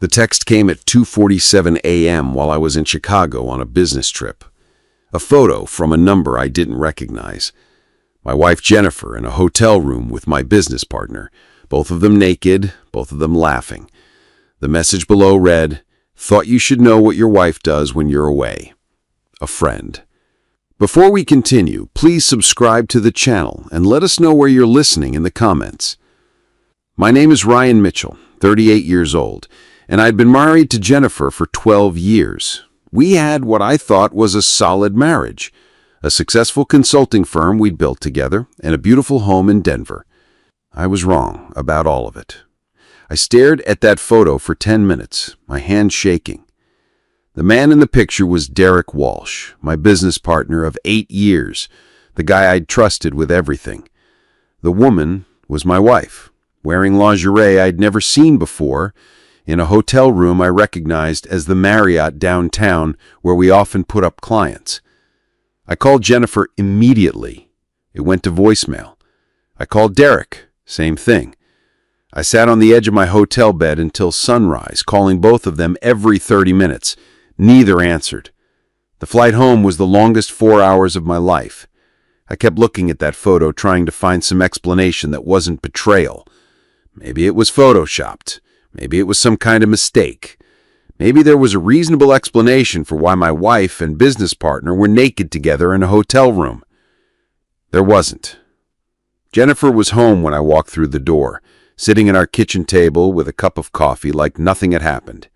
The text came at 2:47 a.m. while I was in Chicago on a business trip. A photo from a number I didn't recognize. My wife Jennifer in a hotel room with my business partner, both of them naked, both of them laughing. The message below read, "Thought you should know what your wife does when you're away. A friend." Before we continue, please subscribe to the channel and let us know where you're listening in the comments. My name is Ryan Mitchell, 38 years old, and I'd been married to Jennifer for 12 years. We had what I thought was a solid marriage, a successful consulting firm we'd built together, and a beautiful home in Denver. I was wrong about all of it. I stared at that photo for 10 minutes, my hands shaking. The man in the picture was Derek Walsh, my business partner of 8 years, the guy I'd trusted with everything. The woman was my wife, wearing lingerie I'd never seen before, in a hotel room I recognized as the Marriott downtown where we often put up clients. I called Jennifer immediately. It went to voicemail. I called Derek, same thing. I sat on the edge of my hotel bed until sunrise, calling both of them every 30 minutes. Neither answered. The flight home was the longest 4 hours of my life. I kept looking at that photo, trying to find some explanation that wasn't betrayal. Maybe it was photoshopped. Maybe it was some kind of mistake. Maybe there was a reasonable explanation for why my wife and business partner were naked together in a hotel room. There wasn't. Jennifer was home when I walked through the door, sitting at our kitchen table with a cup of coffee like nothing had happened.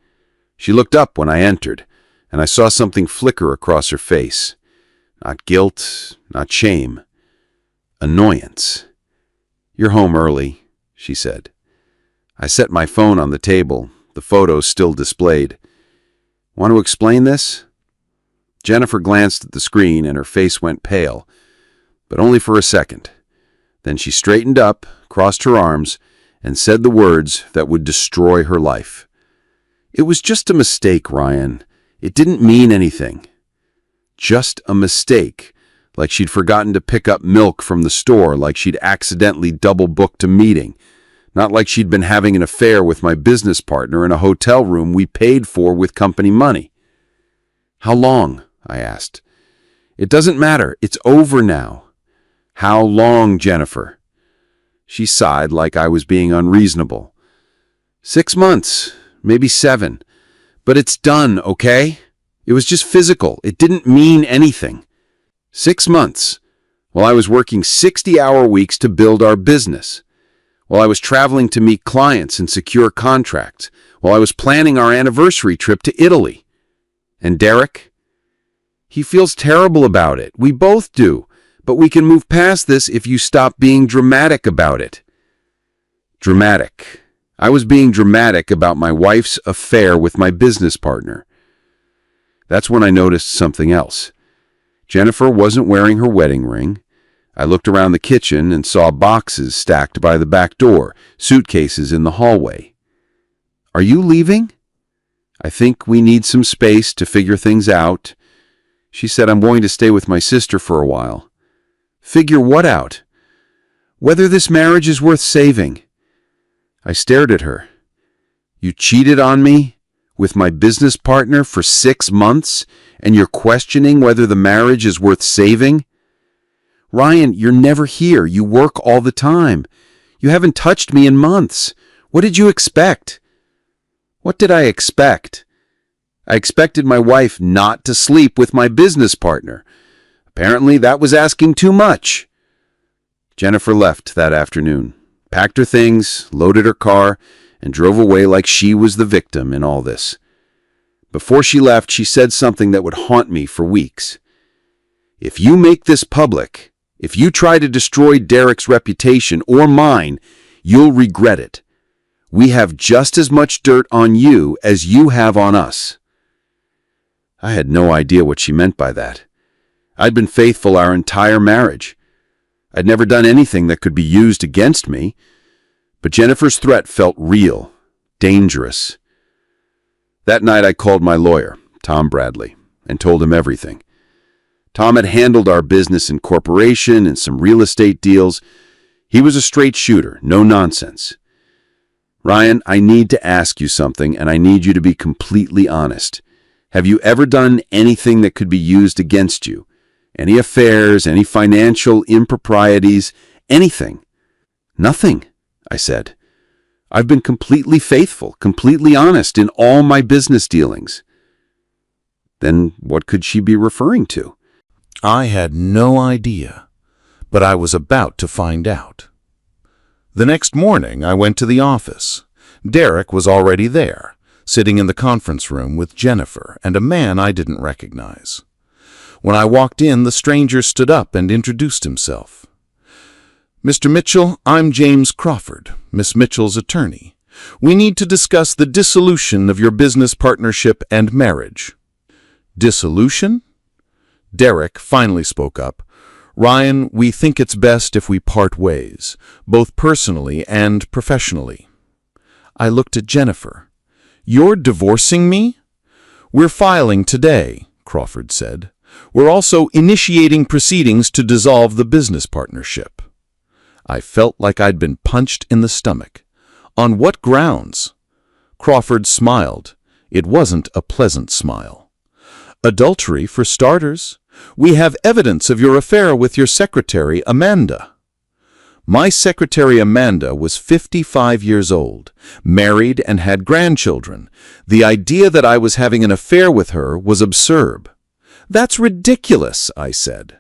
She looked up when I entered, and I saw something flicker across her face. Not guilt, not shame. Annoyance. "You're home early," she said. I set my phone on the table, the photos still displayed. "Want to explain this?" Jennifer glanced at the screen and her face went pale, but only for a second. Then she straightened up, crossed her arms, and said the words that would destroy her life. "It was just a mistake, Ryan. It didn't mean anything." Just a mistake, like she'd forgotten to pick up milk from the store, like she'd accidentally double-booked a meeting. Not like she'd been having an affair with my business partner in a hotel room we paid for with company money. "How long?" I asked. "It doesn't matter. It's over now." "How long, Jennifer?" She sighed like I was being unreasonable. 6 months, maybe 7. But it's done, okay? It was just physical. It didn't mean anything. 6 months, while I was working 60-hour weeks to build our business. While I was traveling to meet clients and secure contracts, while I was planning our anniversary trip to Italy. And Derek? He feels terrible about it. We both do. But we can move past this if you stop being dramatic about it. Dramatic. I was being dramatic about my wife's affair with my business partner. That's when I noticed something else. Jennifer wasn't wearing her wedding ring. I looked around the kitchen and saw boxes stacked by the back door, suitcases in the hallway. "Are you leaving?" "I think we need some space to figure things out." She said, "I'm going to stay with my sister for a while." "Figure what out?" "Whether this marriage is worth saving." I stared at her. "You cheated on me with my business partner for 6 months, and you're questioning whether the marriage is worth saving?" "Ryan, you're never here. You work all the time. You haven't touched me in months. What did you expect?" "What did I expect?" I expected my wife not to sleep with my business partner. Apparently, that was asking too much. Jennifer left that afternoon, packed her things, loaded her car, and drove away like she was the victim in all this. Before she left, she said something that would haunt me for weeks. "If you make this public, if you try to destroy Derek's reputation or mine, you'll regret it. We have just as much dirt on you as you have on us." I had no idea what she meant by that. I'd been faithful our entire marriage. I'd never done anything that could be used against me. But Jennifer's threat felt real, dangerous. That night I called my lawyer, Tom Bradley, and told him everything. Tom had handled our business incorporation and some real estate deals. He was a straight shooter, no nonsense. Ryan, I need to ask you something, and I need you to be completely honest. Have you ever done anything that could be used against you? Any affairs, any financial improprieties, anything? Nothing, I said. I've been completely faithful, completely honest in all my business dealings. Then what could she be referring to? I had no idea, but I was about to find out. The next morning, I went to the office. Derek was already there, sitting in the conference room with Jennifer and a man I didn't recognize. When I walked in, the stranger stood up and introduced himself. "Mr. Mitchell, I'm James Crawford, Miss Mitchell's attorney. We need to discuss the dissolution of your business partnership and marriage." "Dissolution?" Derek finally spoke up. "Ryan, we think it's best if we part ways, both personally and professionally." I looked at Jennifer. "You're divorcing me?" "We're filing today," Crawford said. "We're also initiating proceedings to dissolve the business partnership." I felt like I'd been punched in the stomach. "On what grounds?" Crawford smiled. It wasn't a pleasant smile. "Adultery, for starters. We have evidence of your affair with your secretary, Amanda." My secretary, Amanda, was 55 years old, married and had grandchildren. The idea that I was having an affair with her was absurd. "That's ridiculous," I said.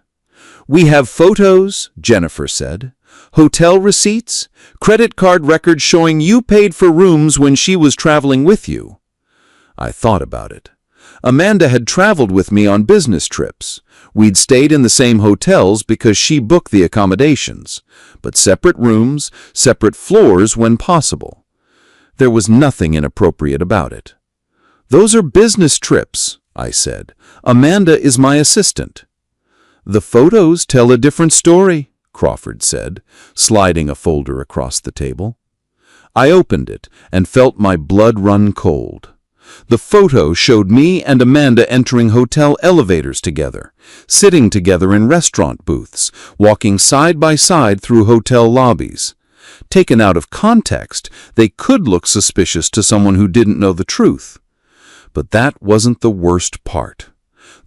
"We have photos," Jennifer said, "hotel receipts, credit card records showing you paid for rooms when she was traveling with you." I thought about it. Amanda had traveled with me on business trips. We'd stayed in the same hotels because she booked the accommodations, but separate rooms, separate floors when possible. There was nothing inappropriate about it. "Those are business trips," I said. "Amanda is my assistant." "The photos tell a different story," Crawford said, sliding a folder across the table. I opened it and felt my blood run cold. The photo showed me and Amanda entering hotel elevators together, sitting together in restaurant booths, walking side by side through hotel lobbies. Taken out of context, they could look suspicious to someone who didn't know the truth. But that wasn't the worst part.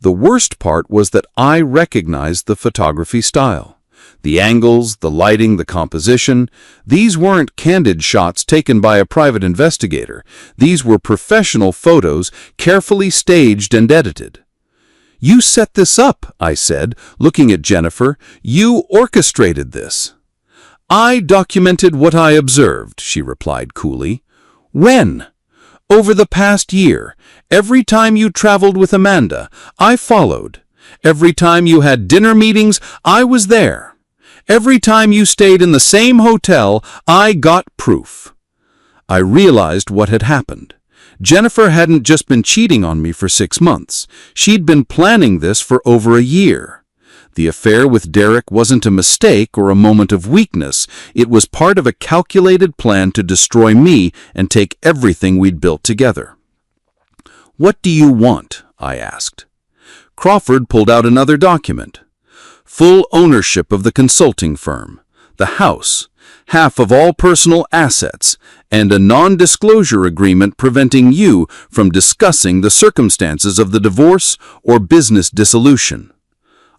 The worst part was that I recognized the photography style. The angles, the lighting, the composition, these weren't candid shots taken by a private investigator. These were professional photos, carefully staged and edited. "You set this up," I said, looking at Jennifer. "You orchestrated this." "I documented what I observed," she replied coolly. "When?" "Over the past year. Every time you traveled with Amanda, I followed. Every time you had dinner meetings, I was there. Every time you stayed in the same hotel, I got proof." I realized what had happened. Jennifer hadn't just been cheating on me for 6 months. She'd been planning this for over a year. The affair with Derek wasn't a mistake or a moment of weakness. It was part of a calculated plan to destroy me and take everything we'd built together. "What do you want?" I asked. Crawford pulled out another document. "Full ownership of the consulting firm, the house, half of all personal assets, and a non-disclosure agreement preventing you from discussing the circumstances of the divorce or business dissolution."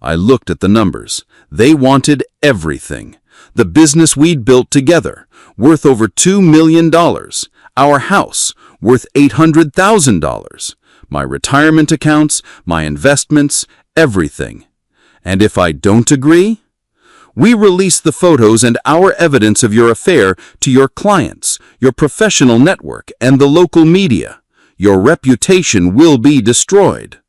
I looked at the numbers. They wanted everything. The business we'd built together, worth over $2 million. Our house, worth $800,000. My retirement accounts, my investments, everything. And if I don't agree? "We release the photos and our evidence of your affair to your clients, your professional network, and the local media. Your reputation will be destroyed."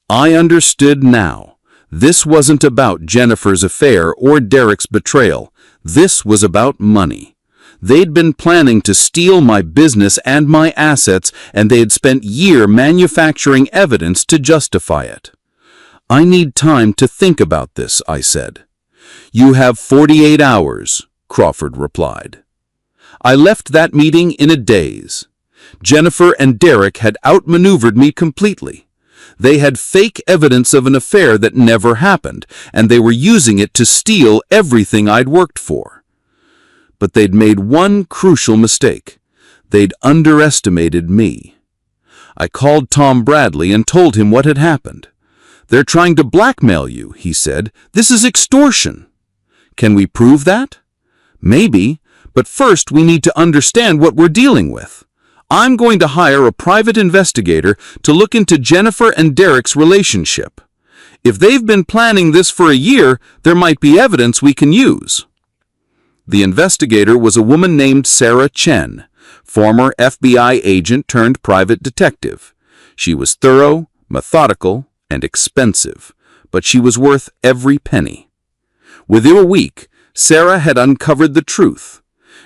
I understood now. This wasn't about Jennifer's affair or Derek's betrayal. This was about money. They'd been planning to steal my business and my assets, and they had spent years manufacturing evidence to justify it. "I need time to think about this," I said. "You have 48 hours, Crawford replied. I left that meeting in a daze. Jennifer and Derek had outmaneuvered me completely. They had fake evidence of an affair that never happened, and they were using it to steal everything I'd worked for. But they'd made one crucial mistake. They'd underestimated me. I called Tom Bradley and told him what had happened. "They're trying to blackmail you," he said. "This is extortion." "Can we prove that?" "Maybe, but first we need to understand what we're dealing with. I'm going to hire a private investigator to look into Jennifer and Derek's relationship. If they've been planning this for a year, there might be evidence we can use." The investigator was a woman named Sarah Chen, former FBI agent turned private detective. She was thorough, methodical, and expensive, but she was worth every penny. Within a week, Sarah had uncovered the truth.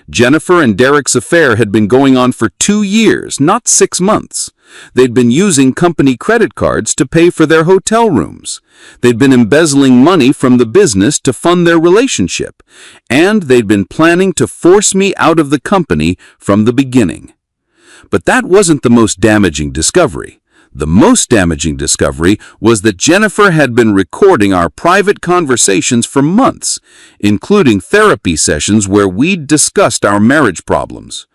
Jennifer and Derek's affair had been going on for 2 years, not 6 months. They'd been using company credit cards to pay for their hotel rooms. They'd been embezzling money from the business to fund their relationship. And they'd been planning to force me out of the company from the beginning. But that wasn't the most damaging discovery. The most damaging discovery was that Jennifer had been recording our private conversations for months, including therapy sessions where we'd discussed our marriage problems.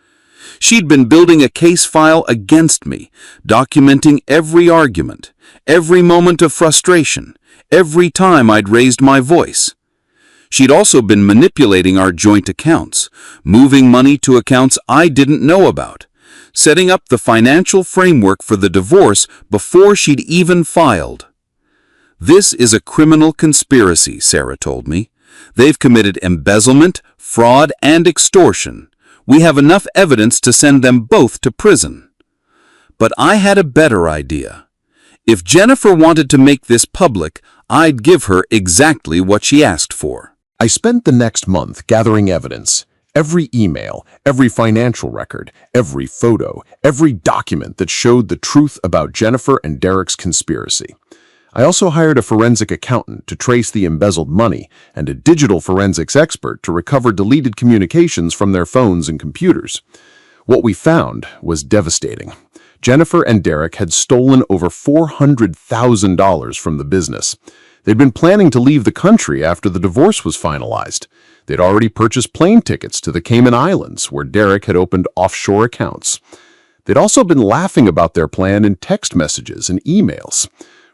She'd been building a case file against me, documenting every argument, every moment of frustration, every time I'd raised my voice. She'd also been manipulating our joint accounts, moving money to accounts I didn't know about, setting up the financial framework for the divorce before she'd even filed. "This is a criminal conspiracy," Sarah told me. "They've committed embezzlement, fraud, and extortion. We have enough evidence to send them both to prison." But I had a better idea. If Jennifer wanted to make this public, I'd give her exactly what she asked for. I spent the next month gathering evidence. Every email, every financial record, every photo, every document that showed the truth about Jennifer and Derek's conspiracy. I also hired a forensic accountant to trace the embezzled money and a digital forensics expert to recover deleted communications from their phones and computers. What we found was devastating. Jennifer and Derek had stolen over $400,000 from the business. They'd been planning to leave the country after the divorce was finalized. They'd already purchased plane tickets to the Cayman Islands, where Derek had opened offshore accounts. They'd also been laughing about their plan in text messages and emails.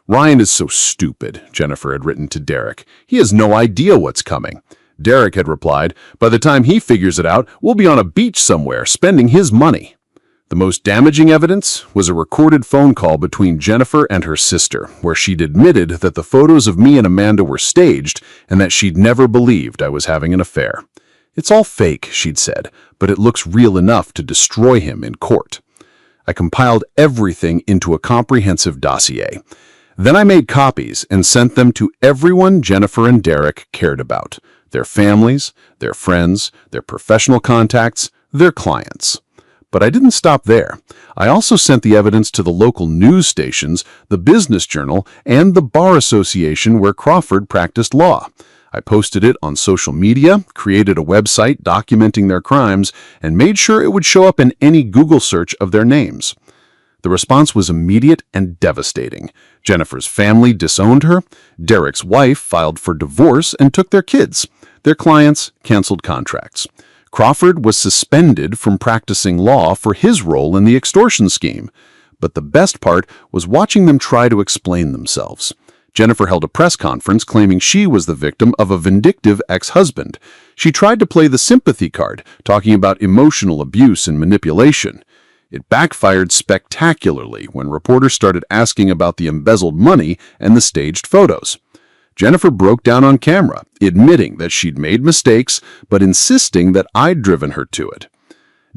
"Ryan is so stupid," Jennifer had written to Derek. "He has no idea what's coming." Derek had replied, "By the time he figures it out, we'll be on a beach somewhere spending his money." The most damaging evidence was a recorded phone call between Jennifer and her sister, where she'd admitted that the photos of me and Amanda were staged and that she'd never believed I was having an affair. "It's all fake," she'd said, "but it looks real enough to destroy him in court." I compiled everything into a comprehensive dossier. Then I made copies and sent them to everyone Jennifer and Derek cared about: their families, their friends, their professional contacts, their clients. But I didn't stop there. I also sent the evidence to the local news stations, the Business Journal, and the Bar Association where Crawford practiced law. I posted it on social media, created a website documenting their crimes, and made sure it would show up in any Google search of their names. The response was immediate and devastating. Jennifer's family disowned her. Derek's wife filed for divorce and took their kids. Their clients canceled contracts. Crawford was suspended from practicing law for his role in the extortion scheme. But the best part was watching them try to explain themselves. Jennifer held a press conference claiming she was the victim of a vindictive ex-husband. She tried to play the sympathy card, talking about emotional abuse and manipulation. It backfired spectacularly when reporters started asking about the embezzled money and the staged photos. Jennifer broke down on camera, admitting that she'd made mistakes, but insisting that I'd driven her to it.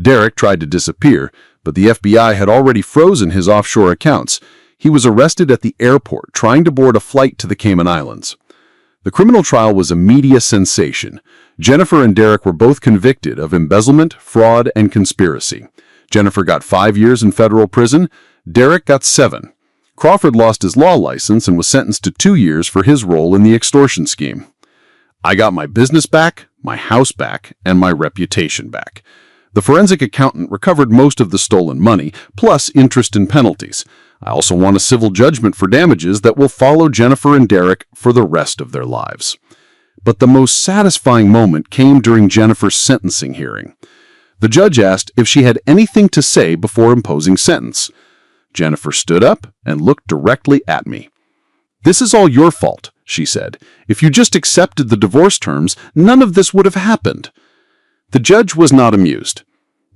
Derek tried to disappear, but the FBI had already frozen his offshore accounts. He was arrested at the airport trying to board a flight to the Cayman Islands. The criminal trial was a media sensation. Jennifer and Derek were both convicted of embezzlement, fraud, and conspiracy. Jennifer got 5 years in federal prison. Derek got 7. Crawford lost his law license and was sentenced to 2 years for his role in the extortion scheme. I got my business back, my house back, and my reputation back. The forensic accountant recovered most of the stolen money, plus interest and penalties. I also won a civil judgment for damages that will follow Jennifer and Derek for the rest of their lives. But the most satisfying moment came during Jennifer's sentencing hearing. The judge asked if she had anything to say before imposing sentence. Jennifer stood up and looked directly at me. "This is all your fault," she said. "If you just accepted the divorce terms, none of this would have happened." The judge was not amused.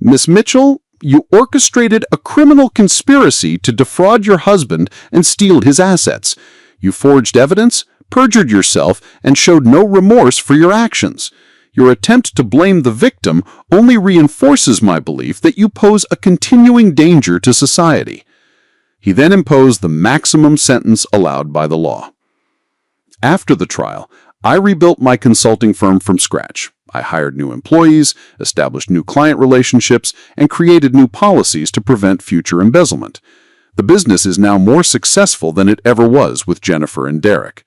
"Miss Mitchell, you orchestrated a criminal conspiracy to defraud your husband and steal his assets. You forged evidence, perjured yourself, and showed no remorse for your actions. Your attempt to blame the victim only reinforces my belief that you pose a continuing danger to society." He then imposed the maximum sentence allowed by the law. After the trial, I rebuilt my consulting firm from scratch. I hired new employees, established new client relationships, and created new policies to prevent future embezzlement. The business is now more successful than it ever was with Jennifer and Derek.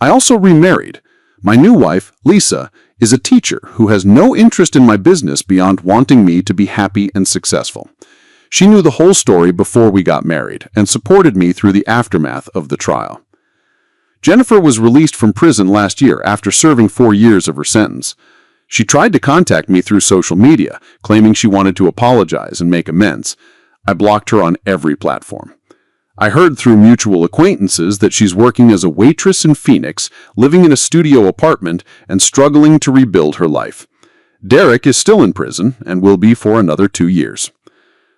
I also remarried. My new wife, Lisa, is a teacher who has no interest in my business beyond wanting me to be happy and successful. She knew the whole story before we got married and supported me through the aftermath of the trial. Jennifer was released from prison last year after serving 4 years of her sentence. She tried to contact me through social media, claiming she wanted to apologize and make amends. I blocked her on every platform. I heard through mutual acquaintances that she's working as a waitress in Phoenix, living in a studio apartment, and struggling to rebuild her life. Derek is still in prison and will be for another 2 years.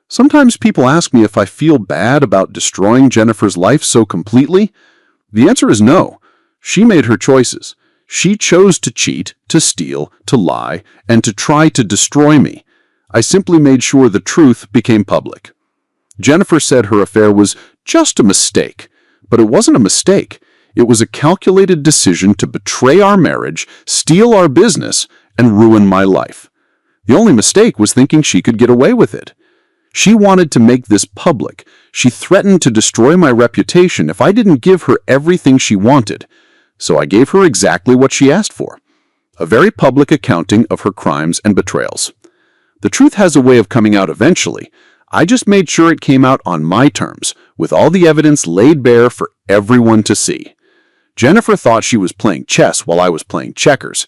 Sometimes people ask me if I feel bad about destroying Jennifer's life so completely. The answer is no. She made her choices. She chose to cheat, to steal, to lie, and to try to destroy me. I simply made sure the truth became public. Jennifer said her affair was just a mistake, but it wasn't a mistake. It was a calculated decision to betray our marriage, steal our business, and ruin my life. The only mistake was thinking she could get away with it. She wanted to make this public. She threatened to destroy my reputation if I didn't give her everything she wanted. So I gave her exactly what she asked for: a very public accounting of her crimes and betrayals. The truth has a way of coming out eventually. I just made sure it came out on my terms, with all the evidence laid bare for everyone to see. Jennifer thought she was playing chess while I was playing checkers.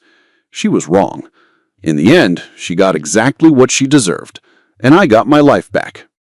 She was wrong. In the end, she got exactly what she deserved, and I got my life back.